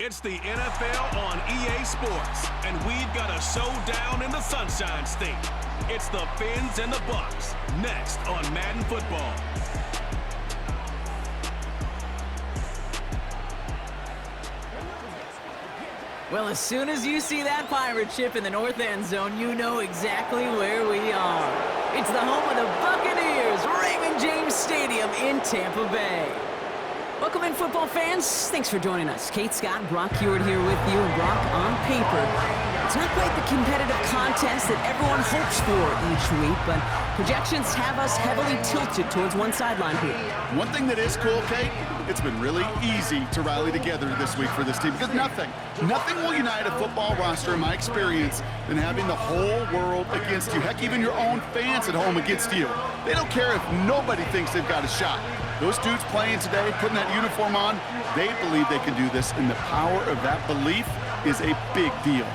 It's the NFL on EA Sports, and we've got a showdown in the Sunshine State. It's the Fins and the Bucks, next on Madden Football. Well, as soon as you see that pirate ship in the north end zone, you know exactly where we are. It's the home of the Buccaneers, Raymond James Stadium in Tampa Bay. Welcome in, football fans. Thanks for joining us. Kate, Scott, and Brock Hewitt here with you. And Brock, on paper, it's not quite the competitive contest that everyone hopes for each week, but projections have us heavily tilted towards one sideline here. One thing that is cool, Kate, it's been really easy to rally together this week for this team because nothing will unite a football roster, in my experience, than having the whole world against you. Heck, even your own fans at home against you. They don't care if nobody thinks they've got a shot. Those dudes playing today, putting that uniform on, they believe they can do this, and the power of that belief is a big deal.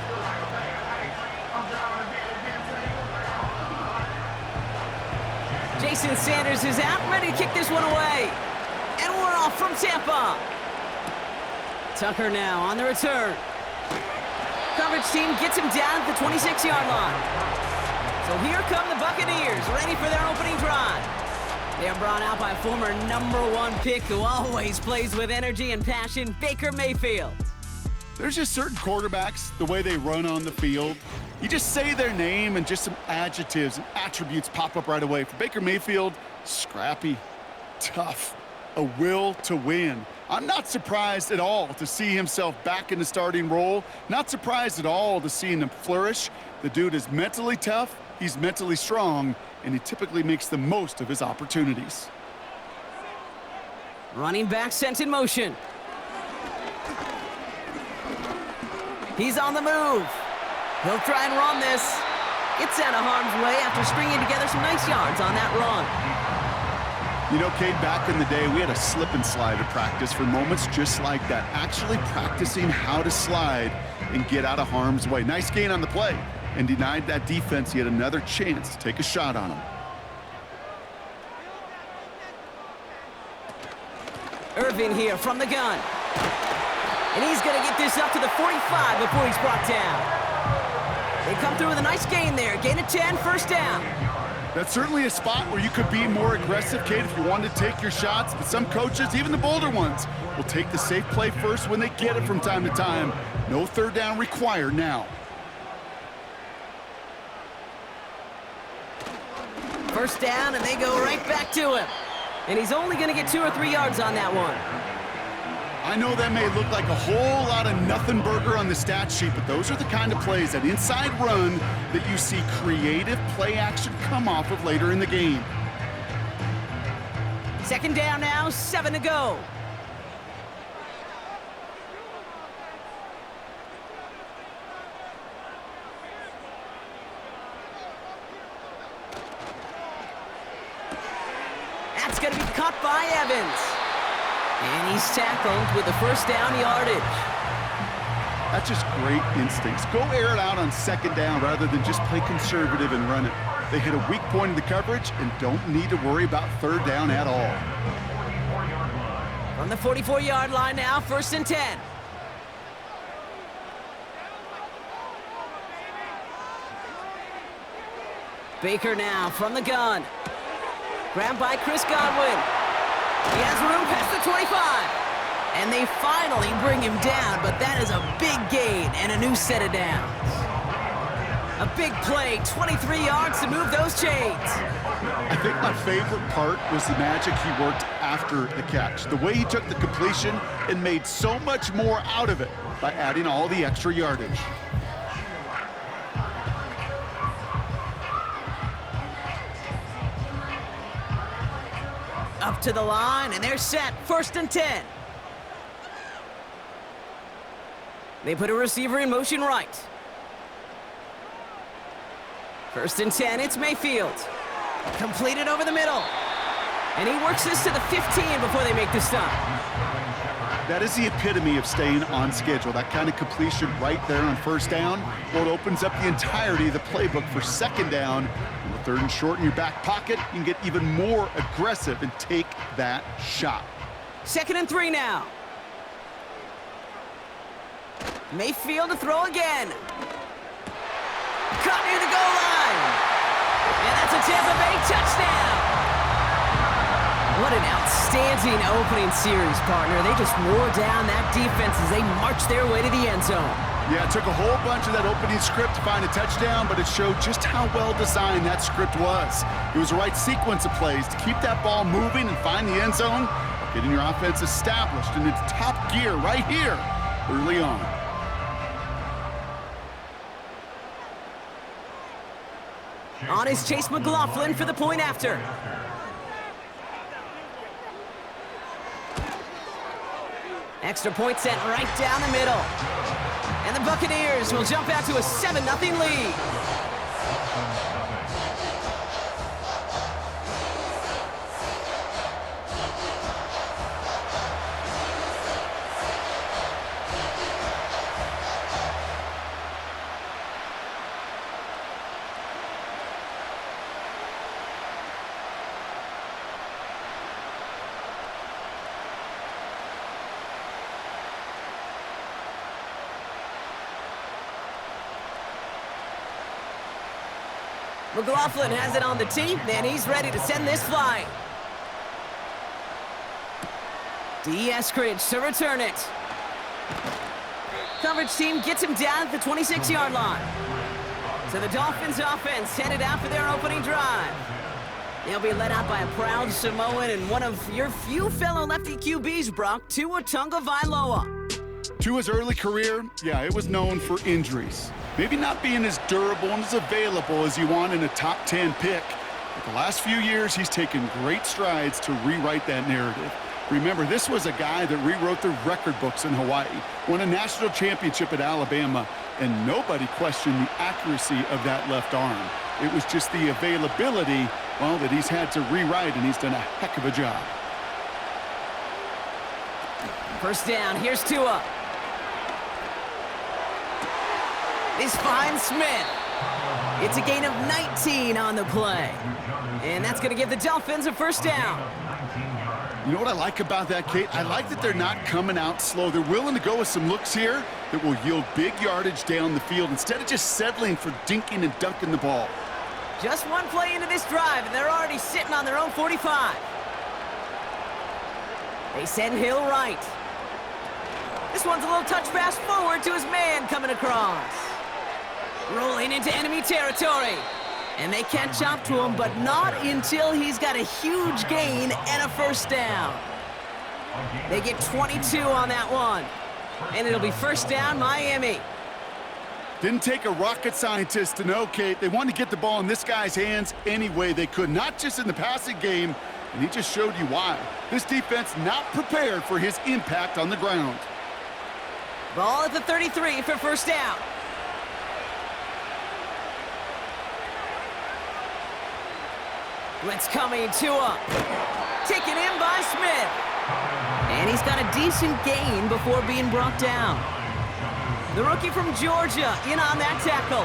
Jason Sanders is out, ready to kick this one away. And we're off from Tampa. Tucker now on the return. Coverage team gets him down at the 26-yard line. So here come the Buccaneers, ready for their opening drive. They are brought out by former #1 pick who always plays with energy and passion, Baker Mayfield. There's just certain quarterbacks, the way they run on the field. You just say their name and just some adjectives and attributes pop up right away. For Baker Mayfield, scrappy, tough, a will to win. I'm not surprised at all to see himself back in the starting role. Not surprised at all to see him flourish. The dude is mentally tough, he's mentally strong, and he typically makes the most of his opportunities. Running back sent in motion. He's on the move. He'll try and run this. Gets out of harm's way after stringing together some nice yards on that run. You know, Kate, back in the day, we had a slip and slide at practice for moments just like that. Actually practicing how to slide and get out of harm's way. Nice gain on the play, and denied that defense yet another chance to take a shot on him. Irvin here from the gun. And he's going to get this up to the 45 before he's brought down. They come through with a nice gain there. Gain of 10, first down. That's certainly a spot where you could be more aggressive, Kate, if you wanted to take your shots. But some coaches, even the bolder ones, will take the safe play first when they get it from time to time. No third down required now. First down, and they go right back to him. And he's only going to get 2 or 3 yards on that one. I know that may look like a whole lot of nothing burger on the stat sheet, but those are the kind of plays, that inside run, that you see creative play action come off of later in the game. Second down now, 7 to go. That's going to be caught by Evans. And he's tackled with the first down yardage. That's just great instincts. Go air it out on second down rather than just play conservative and run it. They hit a weak point in the coverage and don't need to worry about third down at all. From the 44-yard line now, 1st and 10. Baker now from the gun. Grabbed by Chris Godwin. He has room past the 25. And they finally bring him down, but that is a big gain and a new set of downs. A big play, 23 yards to move those chains. I think my favorite part was the magic he worked after the catch. The way he took the completion and made so much more out of it by adding all the extra yardage. Up to the line, and they're set. 1st and 10. They put a receiver in motion right. 1st and 10, it's Mayfield. Completed over the middle. And he works this to the 15 before they make the stop. That is the epitome of staying on schedule. That kind of completion right there on first down. Well, it opens up the entirety of the playbook for second down. On the 3rd and short in your back pocket, you can get even more aggressive and take that shot. 2nd and 3 now. Mayfield to throw again. Caught near the goal line. And that's a Tampa Bay touchdown. What an outstanding opening series, partner. They just wore down that defense as they marched their way to the end zone. Yeah, it took a whole bunch of that opening script to find a touchdown, but it showed just how well designed that script was. It was the right sequence of plays to keep that ball moving and find the end zone, getting your offense established in its top gear right here early on. On is Chase McLaughlin for the point after. Extra point sent right down the middle. And the Buccaneers will jump out to a 7-0 lead. McLaughlin has it on the tee, and he's ready to send this flying. D. Eskridge to return it. Coverage team gets him down at the 26-yard line. So the Dolphins offense headed out for their opening drive. They'll be led out by a proud Samoan and one of your few fellow lefty QBs, Brock, Tua Tagovailoa. Tua's early career, yeah, it was known for injuries. Maybe not being as durable and as available as you want in a top 10 pick. But the last few years, he's taken great strides to rewrite that narrative. Remember, this was a guy that rewrote the record books in Hawaii, won a national championship at Alabama, and nobody questioned the accuracy of that left arm. It was just the availability, well, that he's had to rewrite, and he's done a heck of a job. First down, here's Tua. This finds Smith. It's a gain of 19 on the play. And that's going to give the Dolphins a first down. You know what I like about that, Kate? I like that they're not coming out slow. They're willing to go with some looks here that will yield big yardage down the field instead of just settling for dinking and dunking the ball. Just one play into this drive, and they're already sitting on their own 45. They send Hill right. This one's a little touch pass forward to his man coming across. Rolling into enemy territory. And they can't chop to him, but not until he's got a huge gain and a first down. They get 22 on that one. And it'll be first down, Miami. Didn't take a rocket scientist to know, Kate. They wanted to get the ball in this guy's hands any way they could, not just in the passing game, and he just showed you why. This defense not prepared for his impact on the ground. Ball at the 33 for first down. Blitz coming, Tua. Taken in by Smith. And he's got a decent gain before being brought down. The rookie from Georgia in on that tackle.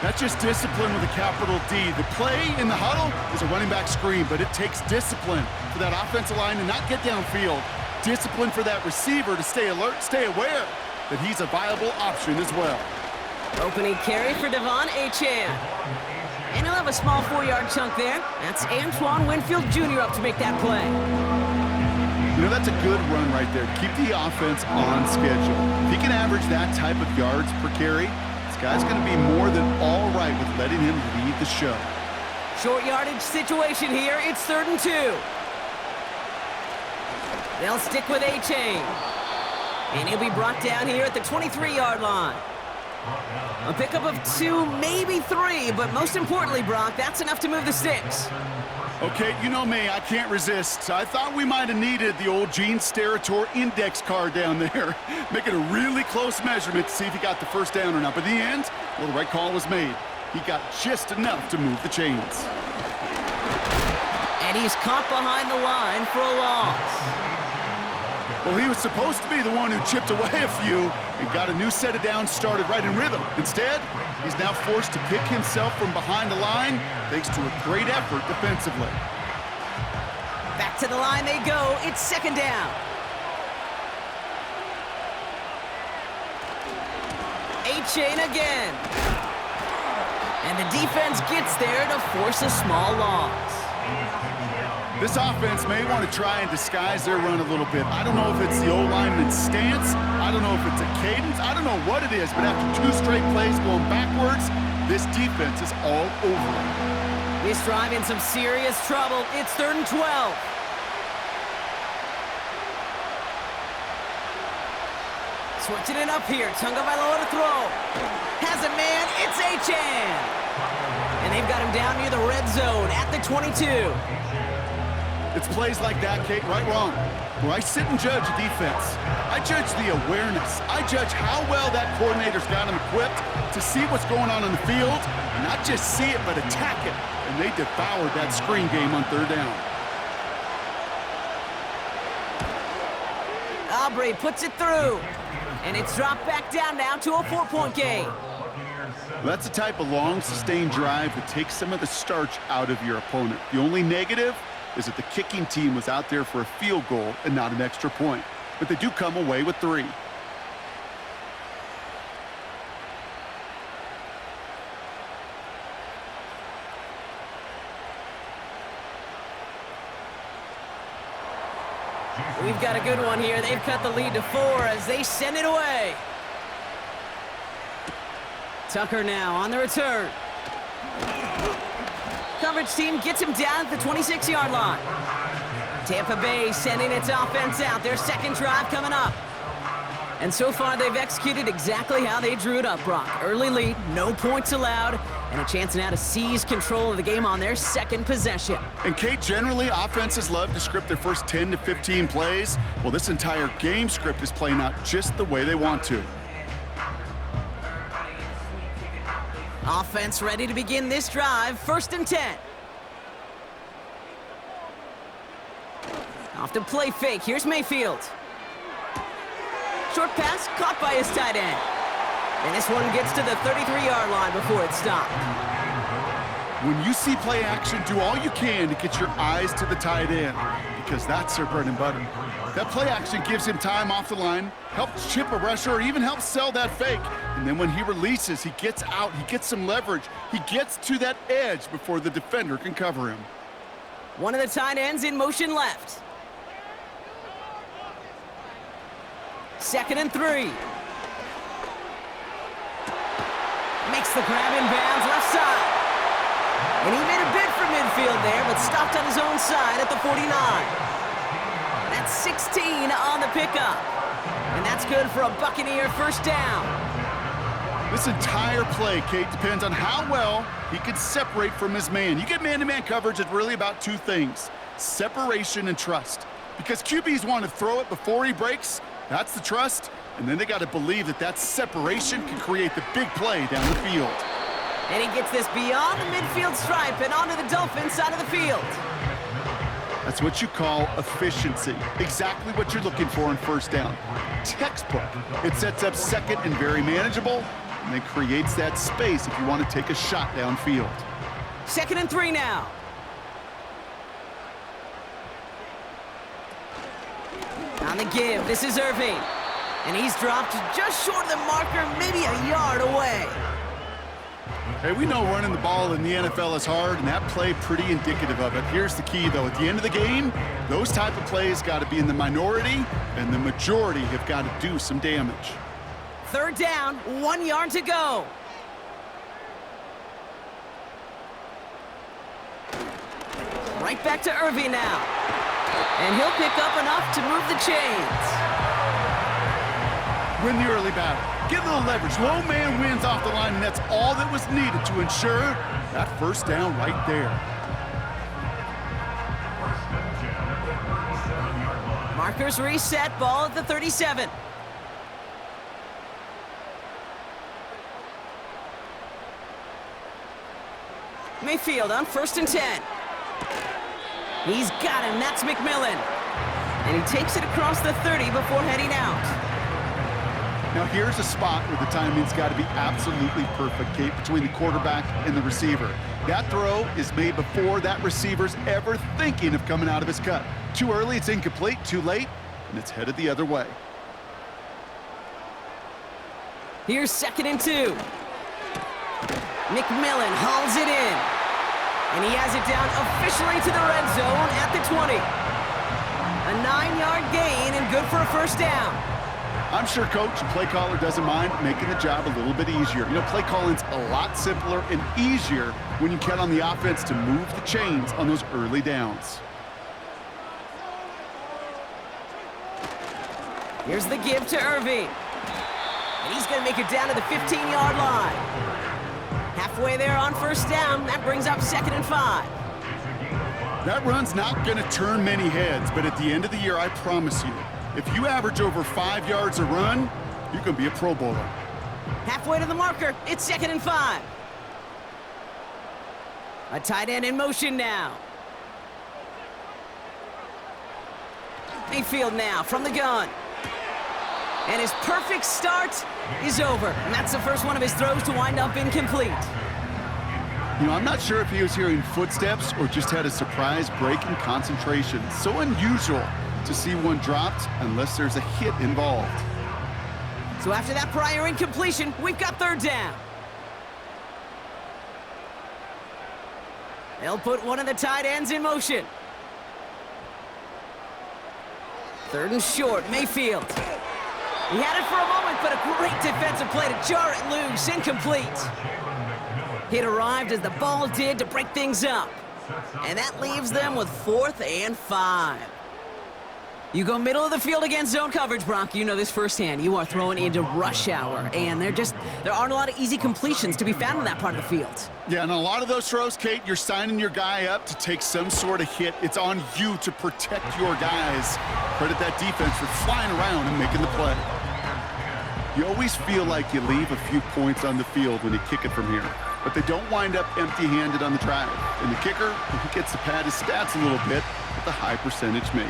That's just discipline with a capital D. The play in the huddle is a running back screen, but it takes discipline for that offensive line to not get downfield. Discipline for that receiver to stay alert, stay aware that he's a viable option as well. Opening carry for Devon Achane. And he'll have a small 4-yard chunk there. That's Antoine Winfield Jr. up to make that play. You know, that's a good run right there. Keep the offense on schedule. If he can average that type of yards per carry, this guy's going to be more than all right with letting him lead the show. Short yardage situation here. It's 3rd and 2. They'll stick with Achane. And he'll be brought down here at the 23-yard line. A pickup of 2, maybe 3, but most importantly, Brock, that's enough to move the sticks. Okay, you know me, I can't resist. I thought we might have needed the old Gene Steratore index card down there, making a really close measurement to see if he got the first down or not. But in the end, well, the right call was made. He got just enough to move the chains. And he's caught behind the line for a loss. Well, he was supposed to be the one who chipped away a few and got a new set of downs started right in rhythm. Instead, he's now forced to pick himself from behind the line thanks to a great effort defensively. Back to the line they go. It's 2nd down. A-chain again. And the defense gets there to force a small loss. This offense may want to try and disguise their run a little bit. I don't know if it's the O-lineman's stance. I don't know if it's a cadence. I don't know what it is, but after 2 straight plays going backwards, this defense is all over it. This drive in some serious trouble. It's 3rd and 12. Switching it up here. Tagovailoa to throw. Has a man. It's A-Chan. And they've got him down near the red zone at the 22. It's plays like that, Kate, right wrong, where I sit and judge a defense. I judge the awareness. I judge how well that coordinator's got him equipped to see what's going on in the field, and not just see it, but attack it. And they devoured that screen game on 3rd down. Aubrey puts it through, and it's dropped back down now to a 4-point game. That's the type of long, sustained drive that takes some of the starch out of your opponent. The only negative is that the kicking team was out there for a field goal and not an extra point. But they do come away with 3. We've got a good one here. They've cut the lead to 4 as they send it away. Tucker now on the return. Coverage team gets him down at the 26-yard line. Tampa Bay sending its offense out. Their second drive coming up. And so far, they've executed exactly how they drew it up, Brock. Early lead, no points allowed, and a chance now to seize control of the game on their second possession. And Kate, generally, offenses love to script their first 10 to 15 plays. Well, this entire game script is playing out just the way they want to. Offense ready to begin this drive. 1st and 10. Off the play fake. Here's Mayfield. Short pass caught by his tight end. And this one gets to the 33-yard line before it's stopped. When you see play action, do all you can to get your eyes to the tight end, because that's their bread and butter. That play action gives him time off the line, helps chip a rusher, or even helps sell that fake. And then when he releases, he gets out, he gets some leverage. He gets to that edge before the defender can cover him. One of the tight ends in motion left. 2nd and 3. Makes the grab in bounds left side. And he made a bid for midfield there, but stopped on his own side at the 49. That's 16 on the pickup. And that's good for a Buccaneer 1st down. This entire play, Kate, depends on how well he can separate from his man. You get man-to-man coverage, it's really about 2 things: separation and trust. Because QBs want to throw it before he breaks. That's the trust. And then they got to believe that that separation can create the big play down the field. And he gets this beyond the midfield stripe and onto the Dolphins side of the field. That's what you call efficiency. Exactly what you're looking for in 1st down. Textbook. It sets up 2nd and very manageable, and then creates that space if you want to take a shot downfield. 2nd and 3 now. On the give, this is Irving. And he's dropped just short of the marker, maybe a yard away. Hey, we know running the ball in the NFL is hard, and that play pretty indicative of it. Here's the key, though. At the end of the game, those type of plays got to be in the minority, and the majority have got to do some damage. 3rd down, 1 yard to go. Right back to Irving now. And he'll pick up enough to move the chains. Win the early battle. Get a little leverage. Low man wins off the line, and that's all that was needed to ensure that 1st down right there. Markers reset, ball at the 37. Mayfield on 1st and 10. He's got him, that's McMillan. And he takes it across the 30 before heading out. Now here's a spot where the timing's got to be absolutely perfect, Kate, between the quarterback and the receiver. That throw is made before that receiver's ever thinking of coming out of his cut. Too early, it's incomplete. Too late, and it's headed the other way. Here's 2nd and 2. McMillan hauls it in. And he has it down officially to the red zone at the 20. A 9-yard gain and good for a first down. I'm sure coach and play caller doesn't mind making the job a little bit easier. You know, play calling's a lot simpler and easier when you count on the offense to move the chains on those early downs. Here's the give to Irving. And he's going to make it down to the 15-yard line. Halfway there on first down. That brings up 2nd and 5. That run's not going to turn many heads, but at the end of the year, I promise you, if you average over 5 yards a run, you can be a Pro Bowler. Halfway to the marker. It's 2nd and 5. A tight end in motion now. Mayfield now from the gun. And his perfect start is over. And that's the first one of his throws to wind up incomplete. You know, I'm not sure if he was hearing footsteps or just had a surprise break in concentration. So unusual to see one dropped unless there's a hit involved. So after that prior incompletion, we've got 3rd down. They'll put one of the tight ends in motion. 3rd and short, Mayfield. He had it for a moment, but a great defensive play to jar it loose, incomplete. Hit arrived as the ball did to break things up. And that leaves them with 4th and 5. You go middle of the field against zone coverage, Brock. You know this firsthand. You are throwing into rush hour, and there aren't a lot of easy completions to be found in that part of the field. Yeah, and a lot of those throws, Kate, you're signing your guy up to take some sort of hit. It's on you to protect your guys. Credit that defense for flying around and making the play. You always feel like you leave a few points on the field when you kick it from here, but they don't wind up empty-handed on the drive. And the kicker, he gets to pad his stats a little bit with a high percentage make.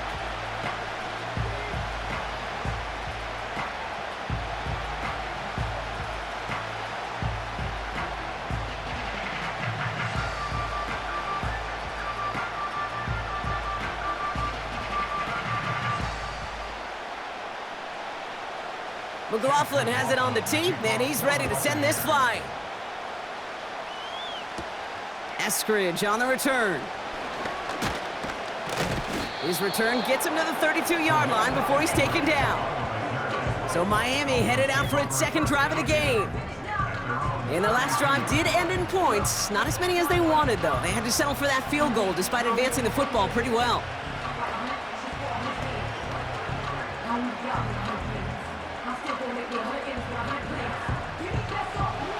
McLaughlin has it on the tee, and he's ready to send this flying. Eskridge on the return. His return gets him to the 32-yard line before he's taken down. So Miami headed out for its 2nd drive of the game. And the last drive did end in points. Not as many as they wanted, though. They had to settle for that field goal despite advancing the football pretty well.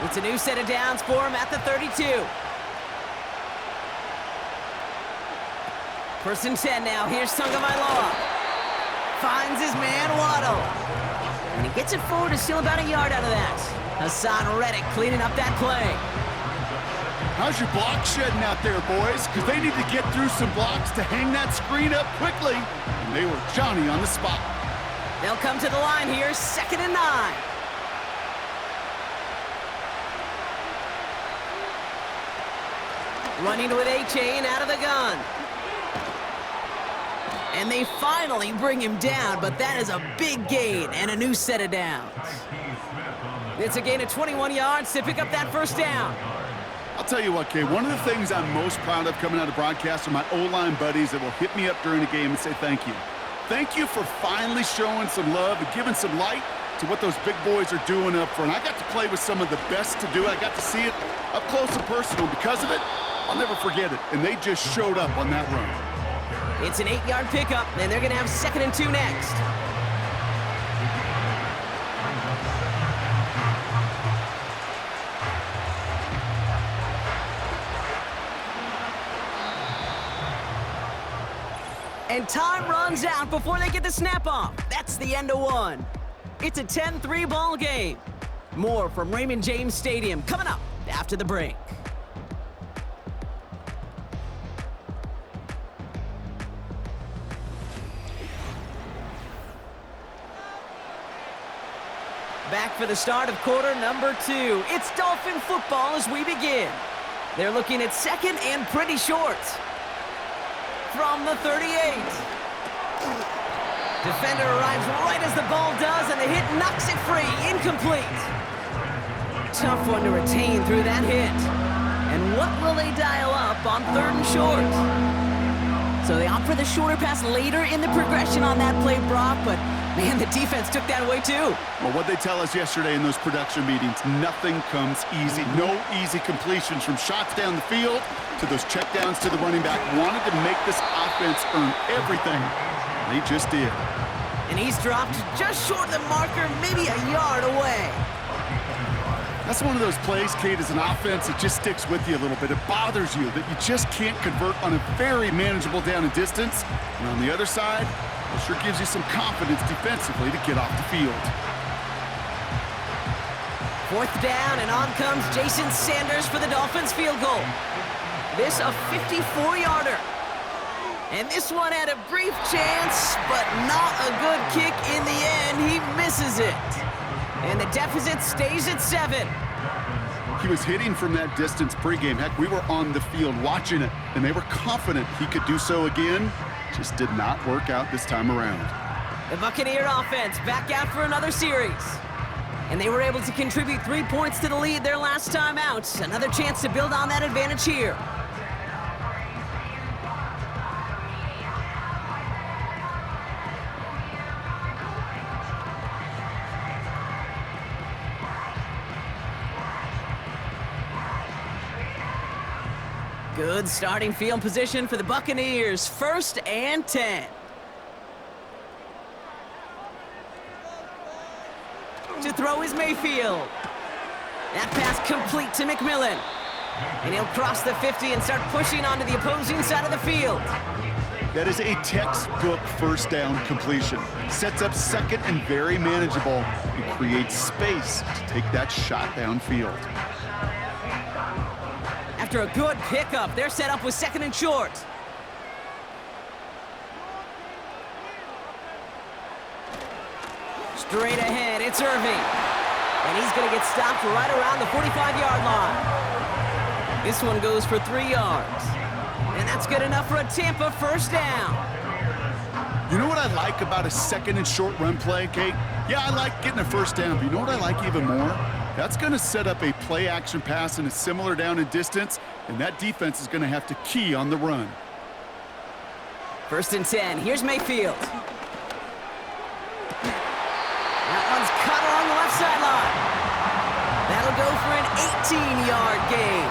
It's a new set of downs for him at the 32. 1st and 10 now. Here's Tagovailoa. Finds his man Waddle. And he gets it forward to steal about a yard out of that. Hassan Reddick cleaning up that play. How's your block shedding out there, boys? Because they need to get through some blocks to hang that screen up quickly. And they were Johnny on the spot. They'll come to the line here, 2nd and 9. Running with A-Chain out of the gun. And they finally bring him down, but that is a big gain and a new set of downs. It's a gain of 21 yards to pick up that first down. I'll tell you what, Kay, one of the things I'm most proud of coming out of broadcast are my O-line buddies that will hit me up during the game and say thank you. Thank you for finally showing some love and giving some light to what those big boys are doing up front. I got to play with some of the best to do it. I got to see it up close and personal. Because of it, I'll never forget it. And they just showed up on that run. It's an 8-yard pickup, and they're going to have 2nd and 2 next. And time runs out before they get the snap off. That's the end of one. It's a 10-3 ball game. More from Raymond James Stadium coming up after the break. Back for the start of quarter number 2. It's Dolphin football as we begin. They're looking at 2nd and pretty short. From the 38. Defender arrives right as the ball does, and the hit knocks it free. Incomplete. tough one to retain through that hit. And what will they dial up on 3rd and short? So they opt for the shorter pass later in the progression on that play, Brock, but man, the defense took that away too. Well, what they tell us yesterday in those production meetings, nothing comes easy. No easy completions from shots down the field to those checkdowns to the running back. Wanted to make this offense earn everything. They just did. And he's dropped just short of the marker, maybe a yard away. That's one of those plays, Kate, as an offense, it just sticks with you a little bit. It bothers you that you just can't convert on a very manageable down and distance. And on the other side, it sure gives you some confidence defensively to get off the field. 4th down, and on comes Jason Sanders for the Dolphins field goal. This a 54-yarder. And this one had a brief chance, but not a good kick in the end. He misses it. And the deficit stays at 7. He was hitting from that distance pregame. Heck, we were on the field watching it, and they were confident he could do so again. Just did not work out this time around. The Buccaneer offense back out for another series. And they were able to contribute 3 points to the lead their last time out. Another chance to build on that advantage here. Good starting field position for the Buccaneers. 1st and 10. To throw is Mayfield. That pass complete to McMillan. And he'll cross the 50 and start pushing onto the opposing side of the field. That is a textbook 1st down completion. Sets up 2nd and very manageable and creates space to take that shot downfield. After a good pickup, they're set up with 2nd and short. Straight ahead, it's Irving. And he's going to get stopped right around the 45-yard line. This one goes for 3 yards. And that's good enough for a Tampa 1st down. You know what I like about a 2nd and short run play, Kate? Yeah, I like getting a 1st down, but you know what I like even more? That's going to set up a play-action pass in a similar down and distance, and that defense is going to have to key on the run. 1st and 10. Here's Mayfield. That one's cut along the left sideline. That'll go for an 18-yard gain.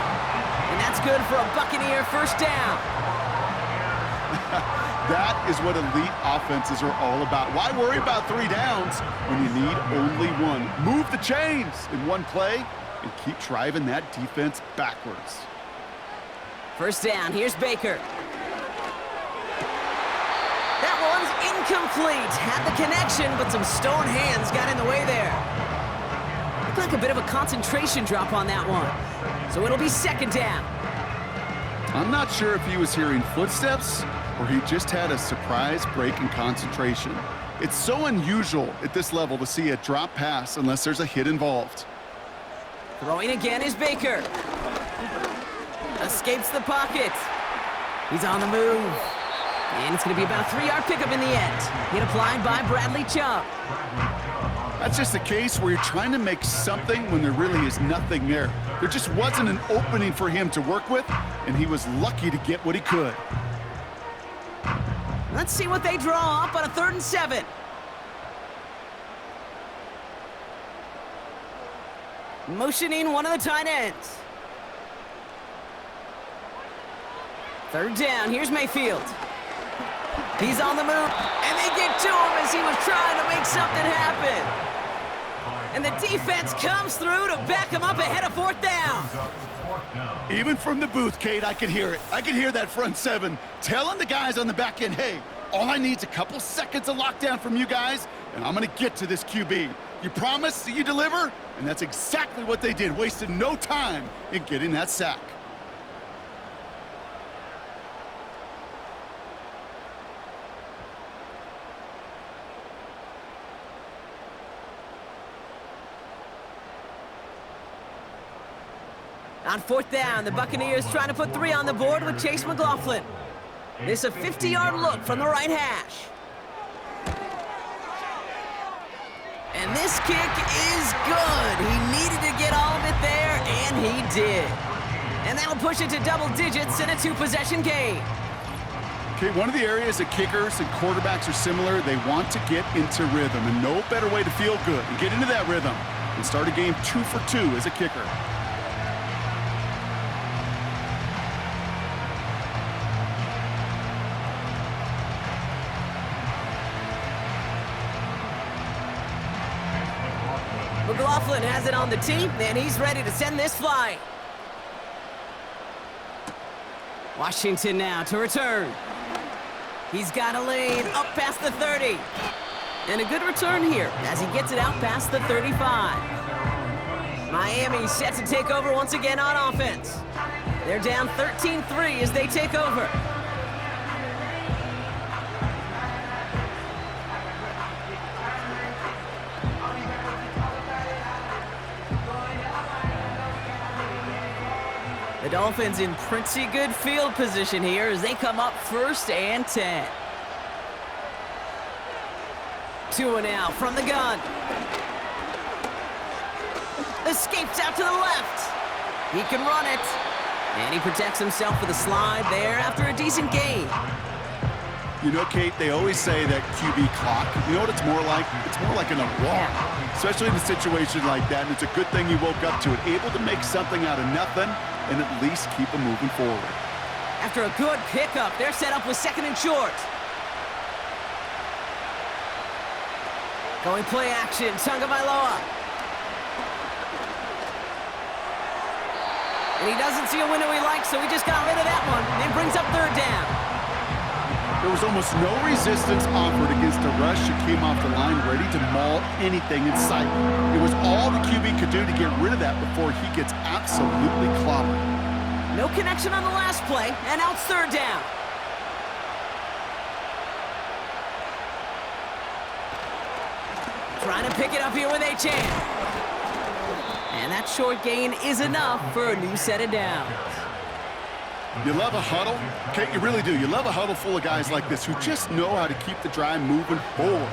And that's good for a Buccaneer 1st down. That is what elite offenses are all about. Why worry about 3 downs when you need only one? Move the chains in one play and keep driving that defense backwards. 1st down, here's Baker. That one's incomplete. Had the connection, but some stone hands got in the way there. Looked like a bit of a concentration drop on that one. So it'll be 2nd down. I'm not sure if he was hearing footsteps or he just had a surprise break in concentration. It's so unusual at this level to see a drop pass unless there's a hit involved. Throwing again is Baker. Escapes the pocket. He's on the move. And it's going to be about a 3-yard pickup in the end. Hit applied by Bradley Chubb. That's just a case where you're trying to make something when there really is nothing there. There just wasn't an opening for him to work with, and he was lucky to get what he could. Let's see what they draw up on a 3rd and 7. Motioning one of the tight ends. 3rd down, here's Mayfield. He's on the move, and they get to him as he was trying to make something happen. And the defense comes through to back him up ahead of 4th down. Even from the booth, Kate, I could hear it. I could hear that front 7 telling the guys on the back end, hey, all I need is a couple seconds of lockdown from you guys, and I'm going to get to this QB. You promise that you deliver? And that's exactly what they did, wasted no time in getting that sack. On 4th down, the Buccaneers trying to put 3 on the board with Chase McLaughlin. This a 50-yard look from the right hash. And this kick is good. He needed to get all of it there, and he did. And that'll push it to double digits in a two-possession game. Okay, one of the areas that kickers and quarterbacks are similar, they want to get into rhythm, and no better way to feel good and get into that rhythm and start a game 2 for 2 as a kicker. McLaughlin has it on the tee, and he's ready to send this flying. Washington now to return. He's got a lane up past the 30. And a good return here as he gets it out past the 35. Miami set to take over once again on offense. They're down 13-3 as they take over. The Dolphins in pretty good field position here as they come up 1st and 10. Tua now from the gun. Escapes out to the left. He can run it. And he protects himself with a slide there after a decent gain. You know, Kate, they always say that QB clock. You know what it's more like? It's more like an alarm, especially in a situation like that. And it's a good thing you woke up to it, able to make something out of nothing and at least keep them moving forward. After a good pickup, they're set up with 2nd and short. Going play action, Tagovailoa. And he doesn't see a window he likes, so he just got rid of that one. And brings up 3rd down. There was almost no resistance offered against a rush that came off the line ready to maul anything in sight. It was all the QB could do to get rid of that before he gets absolutely clobbered. No connection on the last play, and now it's 3rd down. Trying to pick it up here with Achane. And that short gain is enough for a new set of downs. You love a huddle? Kate, you really do. You love a huddle full of guys like this who just know how to keep the drive moving forward.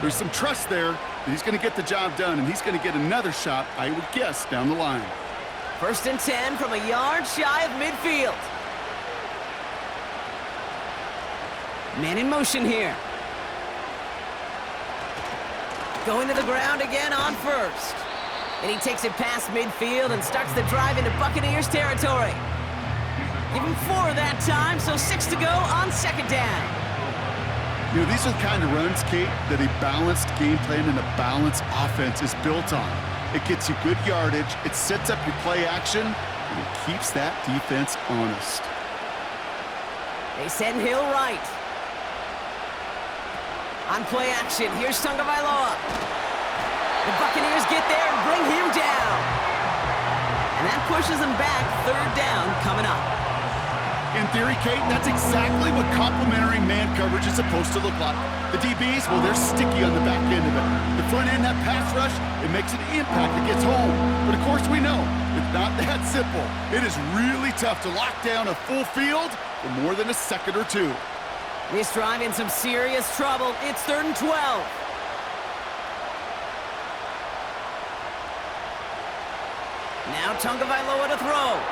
There's some trust there that he's going to get the job done, and he's going to get another shot, I would guess, down the line. 1st and 10 from a yard shy of midfield. Man in motion here. Going to the ground again on 1st. And he takes it past midfield and starts the drive into Buccaneers territory. Give him 4 that time, so 6 to go on 2nd down. You know, these are the kind of runs, Kate, that a balanced game plan and a balanced offense is built on. It gets you good yardage, it sets up your play action, and it keeps that defense honest. They send Hill right. On play action, here's Tagovailoa. The Buccaneers get there and bring him down. And that pushes them back, 3rd down coming up. In theory, Kate, that's exactly what complementary man coverage is supposed to look like. The DBs, well, they're sticky on the back end of it. The front end, that pass rush, it makes an impact that gets home. But of course we know, it's not that simple. It is really tough to lock down a full field for more than a second or two. This drive in some serious trouble. It's 3rd and 12. Now Tagovailoa to throw.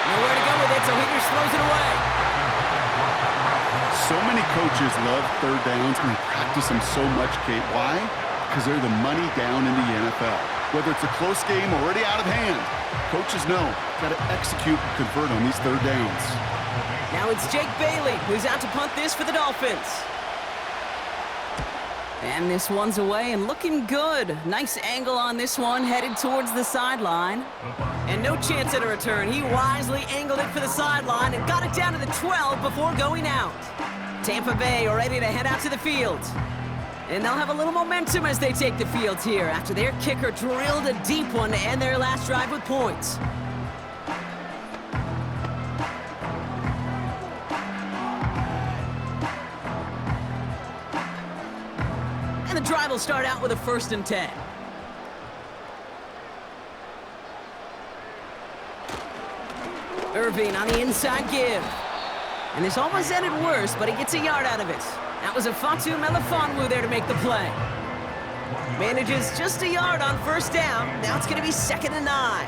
Nowhere to go with it, so Higgins throws it away. So many coaches love 3rd downs and practice them so much, Kate. Why? Because they're the money down in the NFL. Whether it's a close game or already out of hand, coaches know, got to execute and convert on these 3rd downs. Now it's Jake Bailey, who's out to punt this for the Dolphins. And this one's away and looking good. Nice angle on this one, headed towards the sideline. And no chance at a return. He wisely angled it for the sideline and got it down to the 12 before going out. Tampa Bay are ready to head out to the field. And they'll have a little momentum as they take the field here after their kicker drilled a deep one to end their last drive with points. And the drive will start out with a 1st and 10. Irving on the inside give. And this almost ended worse, but he gets a yard out of it. That was a Fatu Melifonwu there to make the play. Manages just a yard on first down. Now it's going to be 2nd and 9.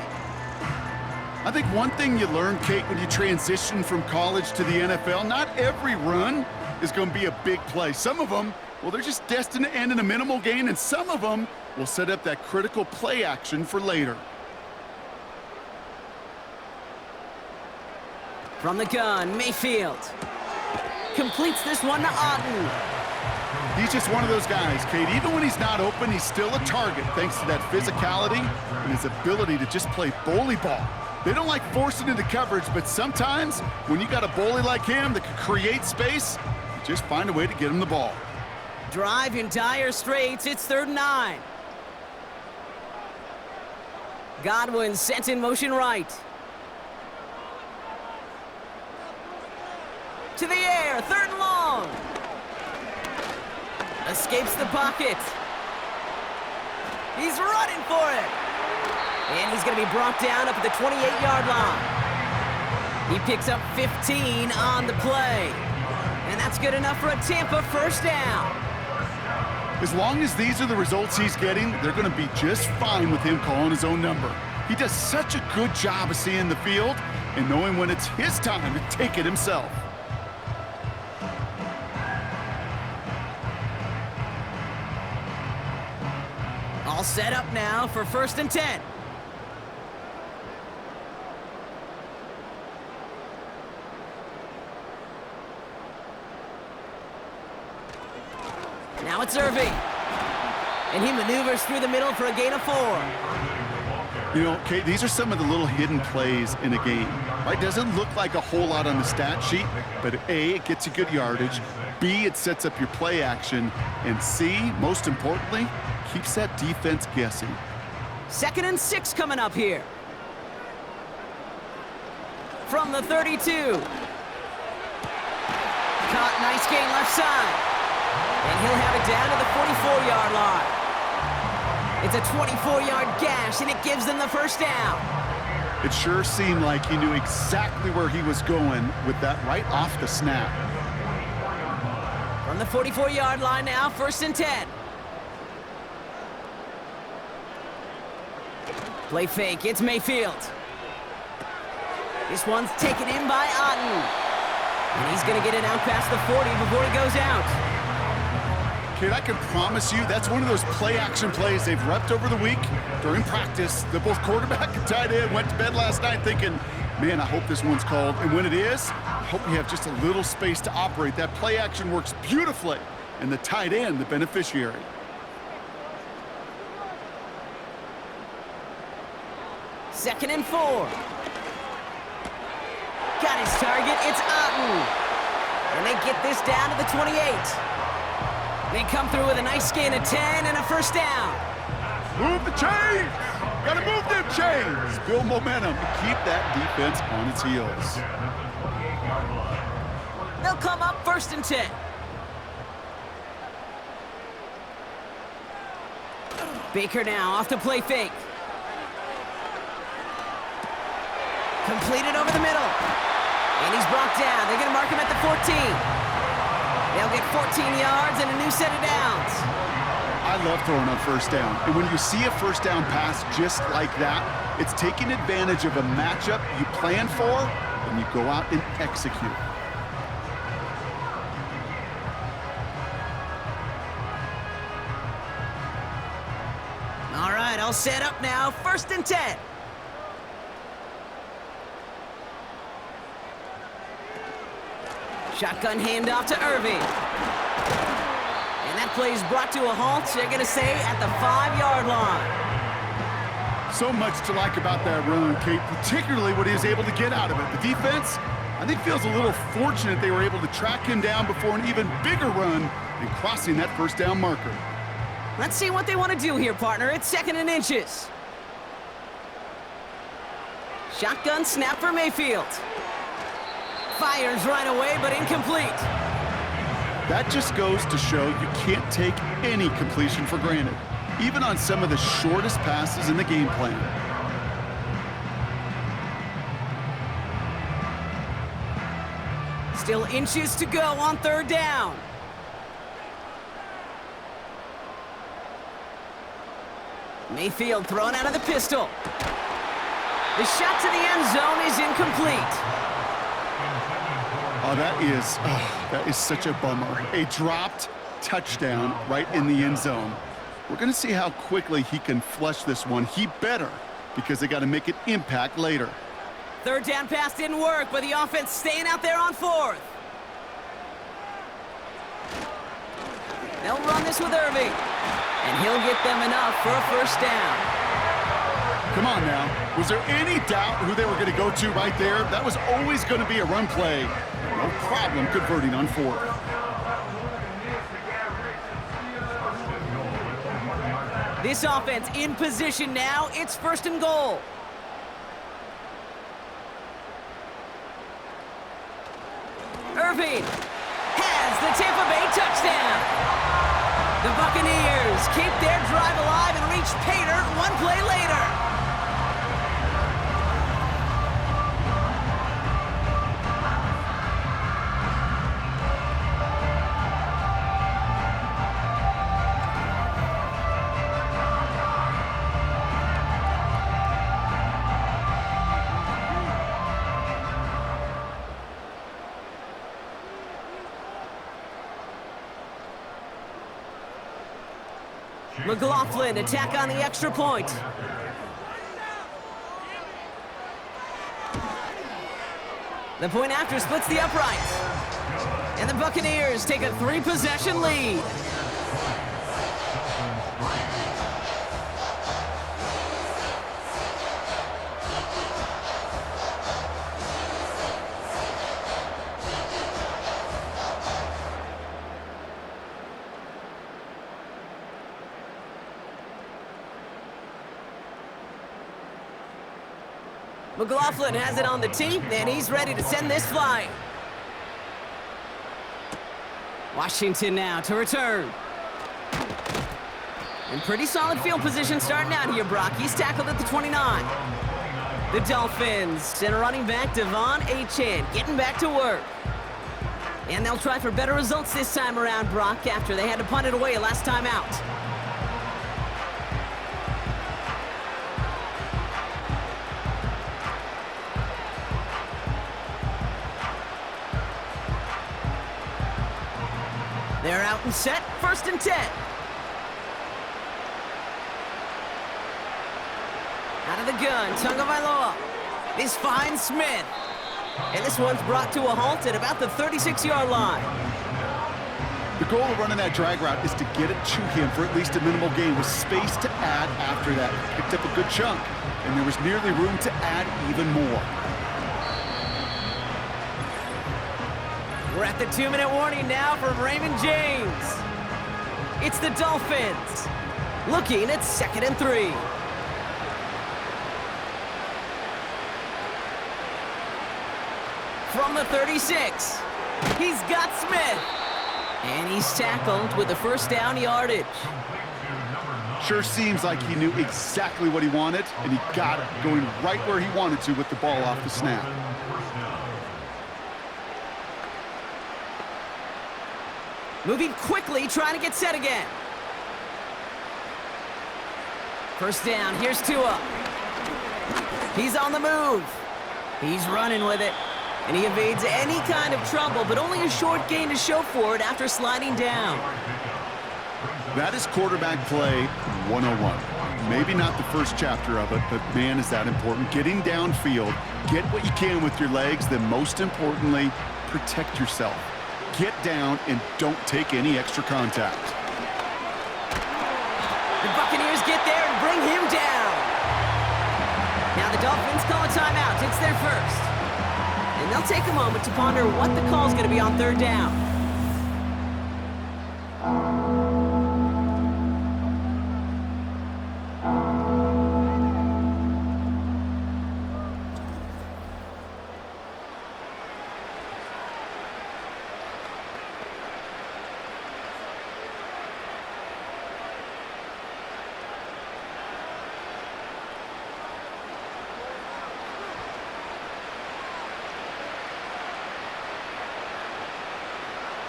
I think one thing you learn, Kate, when you transition from college to the NFL, not every run is going to be a big play. Some of them, well, they're just destined to end in a minimal gain, and some of them will set up that critical play action for later. From the gun, Mayfield completes this one to Otten. He's just one of those guys, Kate. Even when he's not open, he's still a target thanks to that physicality and his ability to just play bully ball. They don't like forcing into coverage, but sometimes when you got a bully like him that can create space, you just find a way to get him the ball. Drive in dire straits. It's 3rd and 9. Godwin sent in motion right. To the air, 3rd and long. Escapes the pocket. He's running for it. And he's going to be brought down up at the 28-yard line. He picks up 15 on the play. And that's good enough for a Tampa first down. As long as these are the results he's getting, they're going to be just fine with him calling his own number. He does such a good job of seeing the field and knowing when it's his time to take it himself. All set up now for 1st and 10. Now it's Irving. And he maneuvers through the middle for a gain of 4. You know, Kate, these are some of the little hidden plays in a game, right? Doesn't look like a whole lot on the stat sheet, but A, it gets you good yardage, B, it sets up your play action, and C, most importantly, keeps that defense guessing. 2nd and 6 coming up here. From the 32. Caught, nice gain left side. And he'll have it down to the 44-yard line. It's a 24-yard gash, and it gives them the first down. It sure seemed like he knew exactly where he was going with that right off the snap. From the 44-yard line now, 1st and 10. Play fake, it's Mayfield. This one's taken in by Otten. And he's going to get it out past the 40 before he goes out. Kid, I can promise you that's one of those play-action plays they've repped over the week during practice. That both quarterback and tight end went to bed last night thinking, man, I hope this one's called. And when it is, I hope we have just a little space to operate. That play-action works beautifully, and the tight end, the beneficiary. Second and 4. Got his target, it's Otten. And they get this down to the 28. They come through with a nice gain of 10 and a first down. Move the chains! Gotta move them chains! Build momentum to keep that defense on its heels. They'll come up 1st and 10. Baker now off to play fake. Completed over the middle. And he's brought down. They're gonna mark him at the 14. They'll get 14 yards and a new set of downs. I love throwing on first down. And when you see a first down pass just like that, it's taking advantage of a matchup you plan for, and you go out and execute. All right, all set up now. 1st and 10. Shotgun handoff to Irving. And that play is brought to a halt, they're going to say, at the 5-yard line. So much to like about that run, Kate, particularly what he was able to get out of it. The defense, I think, feels a little fortunate they were able to track him down before an even bigger run and crossing that first down marker. Let's see what they want to do here, partner. It's 2nd and inches. Shotgun snap for Mayfield. Fires right away, but incomplete. That just goes to show you can't take any completion for granted, even on some of the shortest passes in the game plan. Still inches to go on 3rd down. Mayfield thrown out of the pistol. The shot to the end zone is incomplete. Oh, that is such a bummer. A dropped touchdown right in the end zone. We're going to see how quickly he can flush this one. He better, because they got to make it impact later. Third down pass didn't work, but the offense staying out there on fourth. They'll run this with Irving, and he'll get them enough for a first down. Come on now. Was there any doubt who they were going to go to right there? That was always going to be a run play. No problem converting on fourth. This offense in position now. It's first and goal. Irving has the Tampa Bay touchdown. The Buccaneers keep their drive alive and reach pay dirt one play later. McLaughlin attack on the extra point. The point after splits the uprights. And the Buccaneers take a 3-possession lead. McLaughlin has it on the tee, and he's ready to send this flying. Washington now to return. In pretty solid field position starting out here, Brock. He's tackled at the 29. The Dolphins and running back Devon Achane getting back to work. And they'll try for better results this time around, Brock, after they had to punt it away last time out. They're out and set, first and 10. Out of the gun, Tagovailoa. This finds Smith. And this one's brought to a halt at about the 36-yard line. The goal of running that drag route is to get it to him for at least a minimal gain with space to add after that. Picked up a good chunk, and there was nearly room to add even more. We're at the 2-minute warning now from Raymond James. It's the Dolphins looking at 2nd and 3. From the 36, he's got Smith. And he's tackled with the first down yardage. Sure seems like he knew exactly what he wanted, and he got it going right where he wanted to with the ball off the snap. Moving quickly, trying to get set again. First down, here's Tua. He's on the move. He's running with it. And he evades any kind of trouble, but only a short gain to show for it after sliding down. That is quarterback play 101. Maybe not the first chapter of it, but man, is that important. Getting downfield, get what you can with your legs, then most importantly, protect yourself. Get down and don't take any extra contact. The Buccaneers get there and bring him down. Now the Dolphins call a timeout. It's their first. And they'll take a moment to ponder what the call is going to be on third down.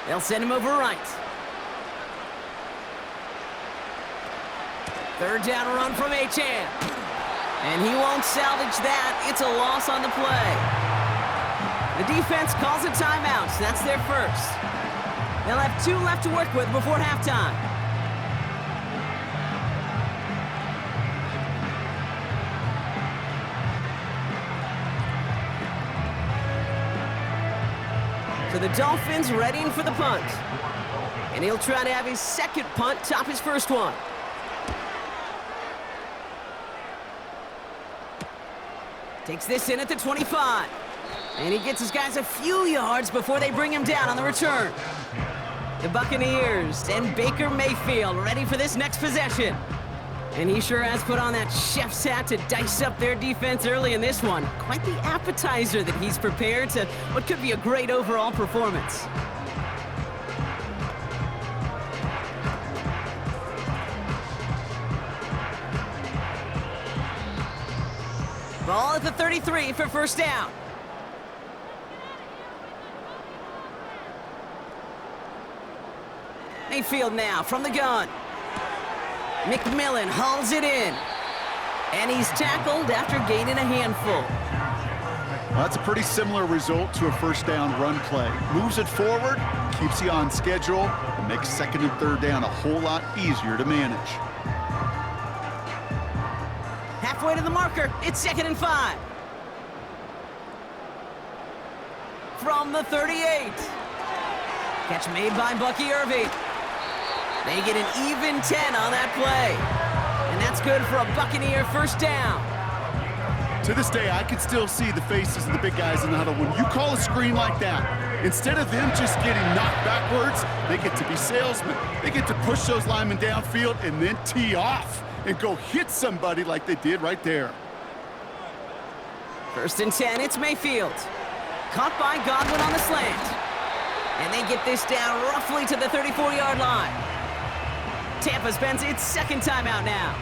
They'll send him over right. Third down run from Achane. And he won't salvage that. It's a loss on the play. The defense calls a timeout. So that's their first. They'll have 2 left to work with before halftime. So the Dolphins readying for the punt. And he'll try to have his second punt top his first one. Takes this in at the 25. And he gets his guys a few yards before they bring him down on the return. The Buccaneers and Baker Mayfield ready for this next possession. And he sure has put on that chef's hat to dice up their defense early in this one. Quite the appetizer that he's prepared to what could be a great overall performance. Ball at the 33 for first down. Mayfield now from the gun. McMillan hauls it in. And he's tackled after gaining a handful. Well, that's a pretty similar result to a first down run play. Moves it forward, keeps you on schedule, and makes second and third down a whole lot easier to manage. Halfway to the marker, it's 2nd and 5. From the 38. Catch made by Bucky Irving. They get an even 10 on that play. And that's good for a Buccaneer first down. To this day, I can still see the faces of the big guys in the huddle. When you call a screen like that, instead of them just getting knocked backwards, they get to be salesmen. They get to push those linemen downfield and then tee off and go hit somebody like they did right there. 1st and 10, it's Mayfield. Caught by Godwin on the slant. And they get this down roughly to the 34-yard line. Tampa spends its second timeout now.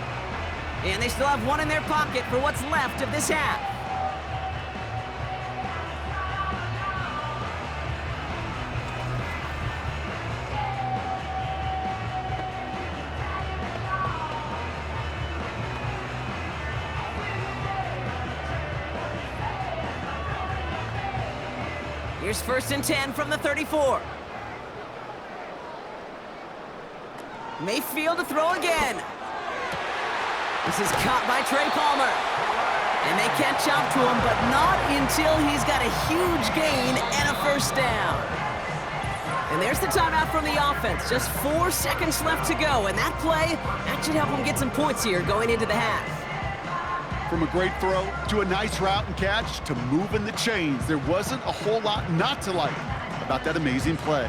And they still have one in their pocket for what's left of this half. Here's 1st and 10 from the 34. Mayfield to throw again. This is caught by Trey Palmer. And they catch up to him, but not until he's got a huge gain and a first down. And there's the timeout from the offense. Just 4 seconds left to go. And that play, that should help them get some points here going into the half. From a great throw to a nice route and catch to moving the chains, there wasn't a whole lot not to like about that amazing play.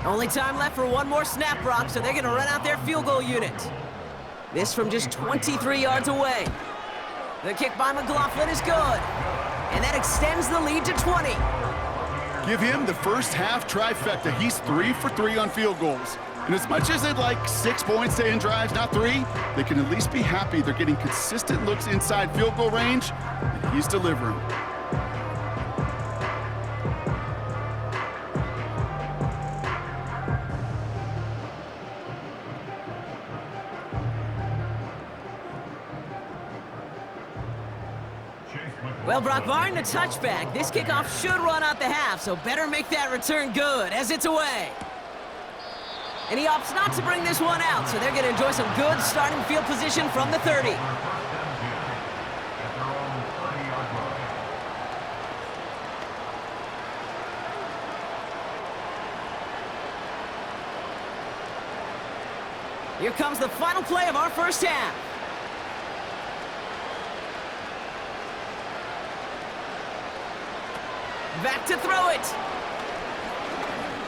Only time left for one more snap, Brock, so they're going to run out their field goal unit. This from just 23 yards away. The kick by McLaughlin is good. And that extends the lead to 20. Give him the first half trifecta. He's 3 for 3 on field goals. And as much as they'd like 6 points to end drives, not 3, they can at least be happy they're getting consistent looks inside field goal range, and he's delivering. Well, Brock, barring the touchback, this kickoff should run out the half, so better make that return good as it's away. And he opts not to bring this one out, so they're going to enjoy some good starting field position from the 30. Here comes the final play of our first half. Back to throw it.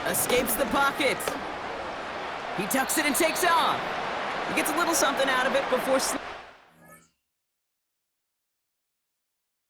Escapes the pocket. He tucks it and takes off. He gets a little something out of it before